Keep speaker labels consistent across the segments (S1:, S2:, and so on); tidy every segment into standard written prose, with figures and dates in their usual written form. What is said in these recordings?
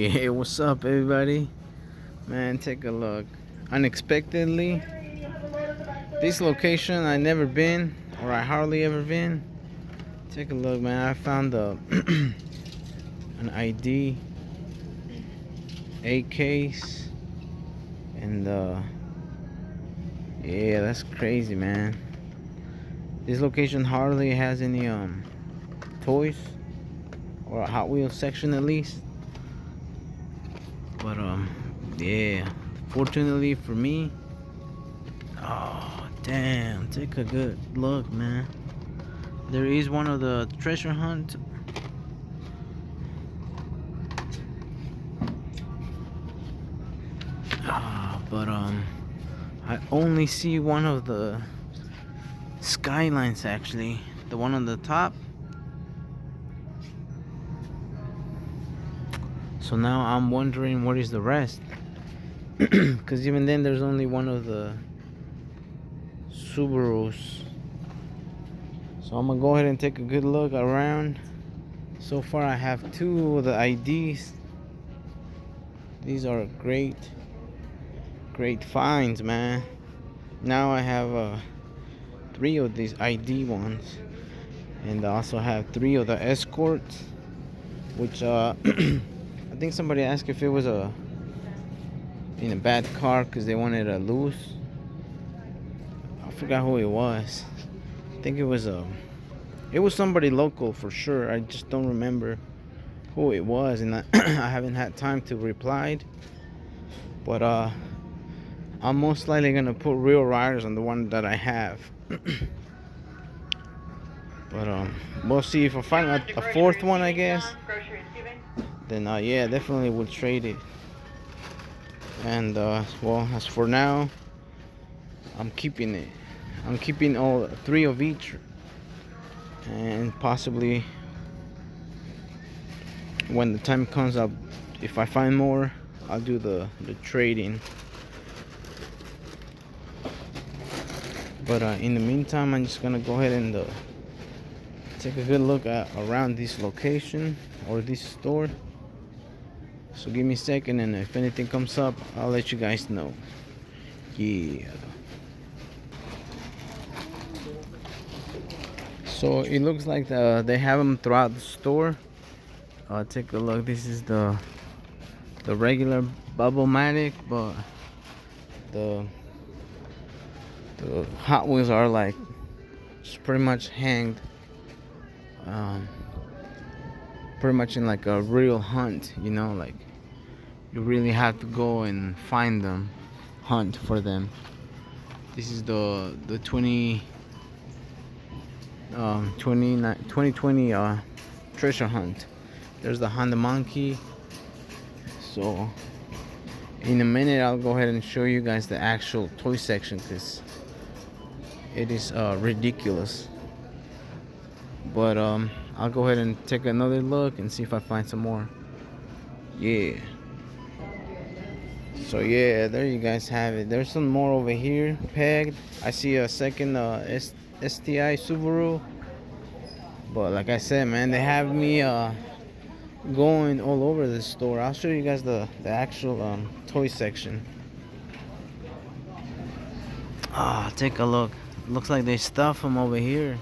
S1: Hey, what's up, everybody? Man, take a look. Unexpectedly, this location I never been, or I hardly ever been. Take a look, man. I found an ID, a case, and yeah, that's crazy, man. This location hardly has any toys or a Hot Wheels section at least. But yeah. Fortunately for me, oh damn, take a good look, man. There is one of the treasure hunt. But I only see one of the skylines actually, the one on the top. So now I'm wondering what is the rest. Because even then there's only one of the Subarus. So I'm gonna go ahead and take a good look around. So far I have two of the IDs. These are great finds, man. Now I have 3 of these ID ones, and I also have 3 of the escorts, which I think somebody asked if it was in a bad car because they wanted a loose. I forgot who it was. I think it was somebody local for sure. I just don't remember who it was, and I haven't had time to reply. But I'm most likely gonna put real riders on the one that I have. But we'll see if I find a 4th one, I guess. Then yeah, definitely will trade it. And well, as for now, I'm keeping it. I'm keeping all 3 of each, and possibly when the time comes up, if I find more, I'll do the trading. But in the meantime, I'm just gonna go ahead and take a good look around this location or this store. So give me a second, and if anything comes up, I'll let you guys know. Yeah. So it looks like they have them throughout the store. Take a look. This is the regular Bubble-matic, but the Hot Wheels are like just pretty much hanged, pretty much in like a real hunt, you know, like you really have to go and find them, hunt for them. This is the 2020 treasure hunt. There's the Honda Monkey. So in a minute I'll go ahead and show you guys the actual toy section, because it is ridiculous. But I'll go ahead and take another look and see if I find some more. Yeah. So yeah, there you guys have it. There's some more over here pegged. I see a second STI Subaru. But like I said, man, they have me going all over the store. I'll show you guys the actual toy section. Take a look. Looks like they stuff them over here.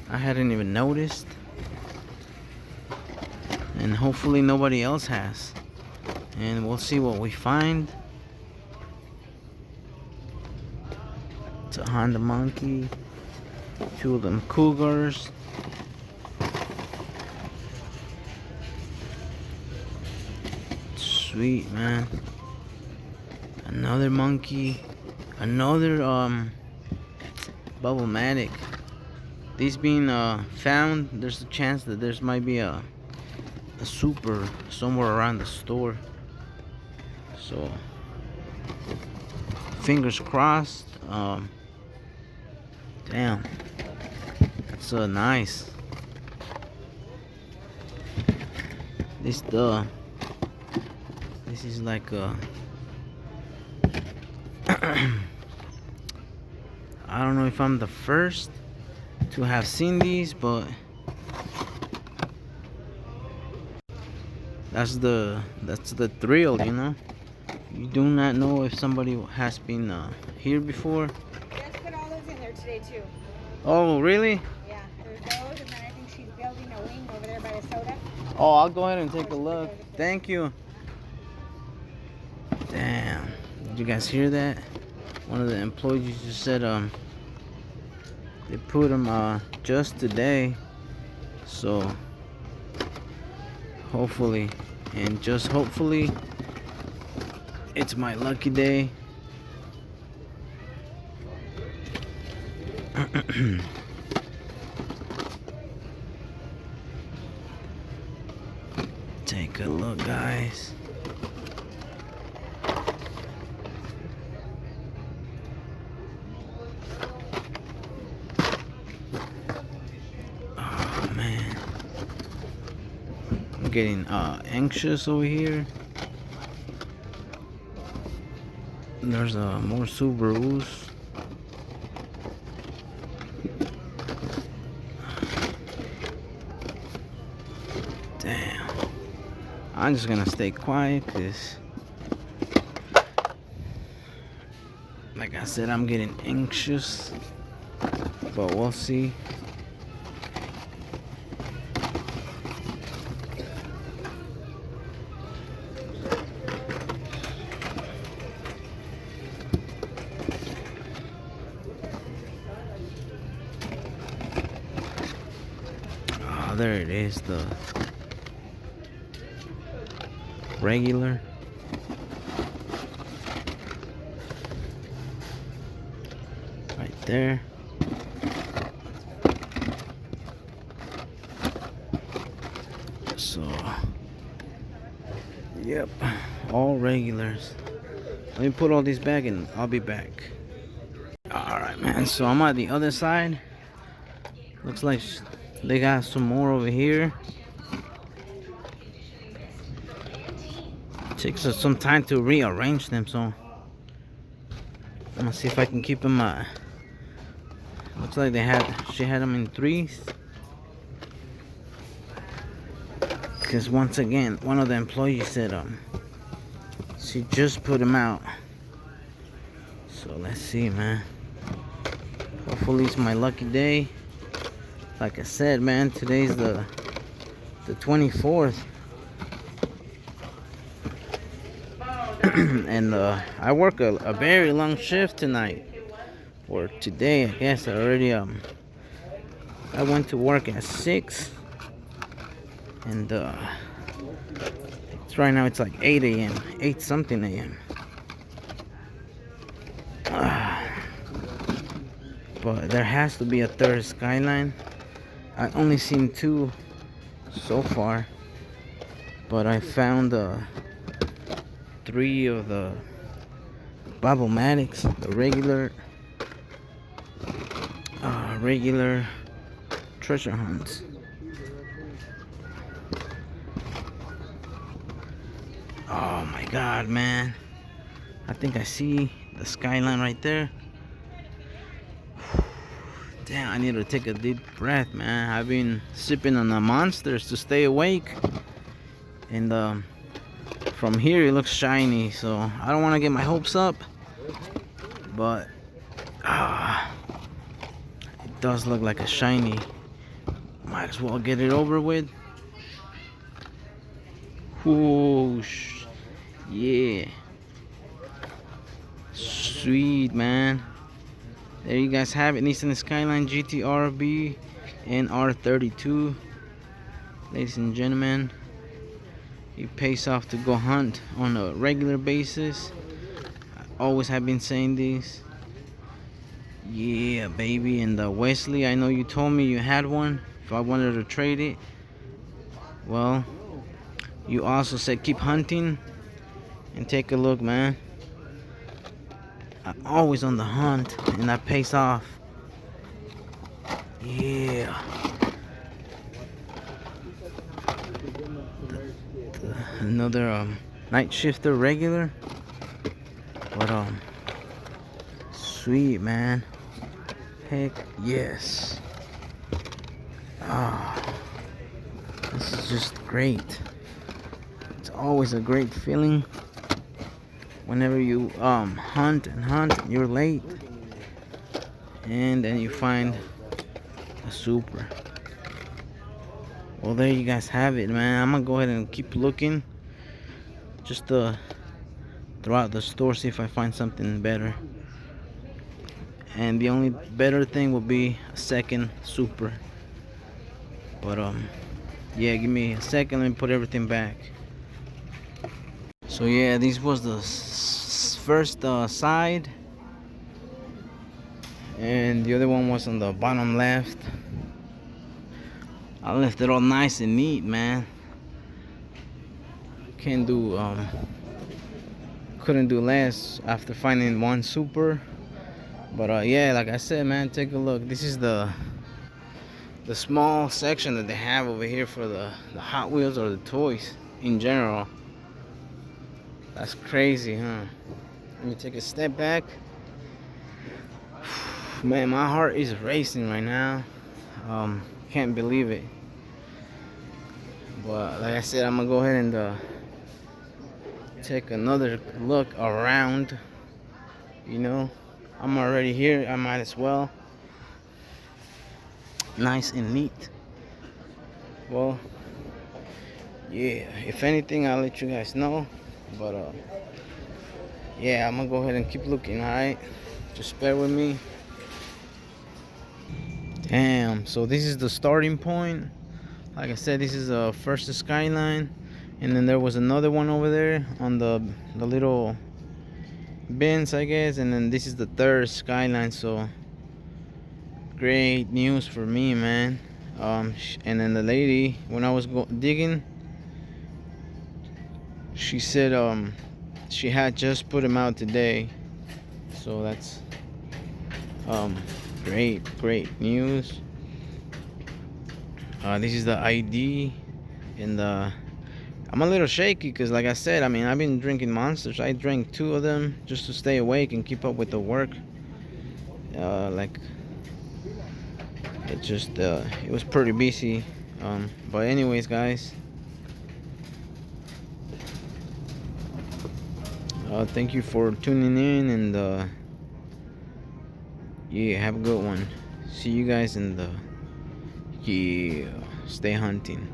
S1: I hadn't even noticed, and hopefully nobody else has. And we'll see what we find. It's a Honda Monkey, 2 of them Cougars. Sweet, man. Another monkey, another Bubble-matic. These being found, there's a chance that there's might be a super somewhere around the store. So fingers crossed. Damn, it's nice. This is like a I don't know if I'm the first to have seen these, but That's the thrill, you know. You do not know if somebody has been here before.
S2: Let's put all those in there today too.
S1: Oh, really?
S2: Yeah, there's those, and then I think she's building a wing over there by the soda.
S1: Oh, I'll go ahead and take a look. Thank you. Damn. Did you guys hear that? One of the employees just said they put them just today. So hopefully, and just hopefully, it's my lucky day. Take a look, guys. Oh man, I'm getting anxious over here. There's more Subarus. Damn. I'm just gonna stay quiet because, like I said, I'm getting anxious. But we'll see. Oh, there it is, the regular. Right there. So, yep, all regulars. Let me put all these back and I'll be back. Alright, man, so I'm at the other side. Looks like they got some more over here. It takes us some time to rearrange them, so I'm gonna see if I can keep them. Looks like she had them in threes. Because once again, one of the employees said she just put them out. So let's see, man. Hopefully it's my lucky day. Like I said, man, today's the 24th. And I work a very long shift tonight. Or today, I guess. I already I went to work at 6. And it's right now, it's like 8 a.m. 8 something a.m. But there has to be a third skyline. I only seen 2 so far, but I found 3 of the Bobomatics, the regular treasure hunts. Oh my god, man. I think I see the skyline right there. Damn, I need to take a deep breath, man. I've been sipping on the monsters to stay awake. And from here it looks shiny, so I don't want to get my hopes up. But it does look like a shiny. Might as well get it over with. Whoosh. Yeah. Sweet, man. There you guys have it. Nissan Skyline GT-RB and R32. Ladies and gentlemen, it pays off to go hunt on a regular basis. I always have been saying this. Yeah, baby. And Wesley, I know you told me you had one. If I wanted to trade it, well, you also said keep hunting. And take a look, man. I'm always on the hunt, and that pays off. Yeah. Another night shifter regular. But sweet, man. Heck yes. Ah, this is just great. always a great feeling whenever you hunt and hunt and you're late and then you find a super. Well, there you guys have it, man. I'm gonna go ahead and keep looking just throughout the store, see if I find something better. And the only better thing will be a second super. But yeah, give me a second, let me put everything back. So yeah, this was the first side, and the other one was on the bottom left. I left it all nice and neat, man. Can't do couldn't do less after finding one super. But yeah, like I said, man, take a look. This is the small section that they have over here for the Hot Wheels or the toys in general. That's crazy, huh? Let me take a step back. Man, my heart is racing right now. Can't believe it. But like I said, I'm gonna go ahead and take another look around. You know, I'm already here, I might as well. Nice and neat. Well, yeah, if anything, I'll let you guys know. But yeah, I'm gonna go ahead and keep looking. All right, just bear with me. Damn, so this is the starting point. Like I said, this is the first skyline, and then there was another one over there on the little bins, I guess, and then this is the third skyline. So great news for me, man. And then the lady, when I was digging, she said she had just put them out today. So that's great news. This is the ID, and I'm a little shaky because, like I said, I mean, I've been drinking Monsters. I drank 2 of them just to stay awake and keep up with the work. Like it just it was pretty busy. But anyways, guys, thank you for tuning in, and yeah, have a good one. See you guys in the stay hunting.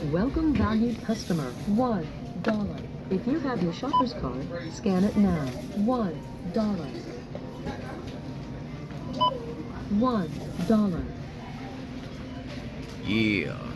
S3: Welcome, valued customer. $1. If you have your shopper's card, scan it now. $1. $1.
S1: Yeah.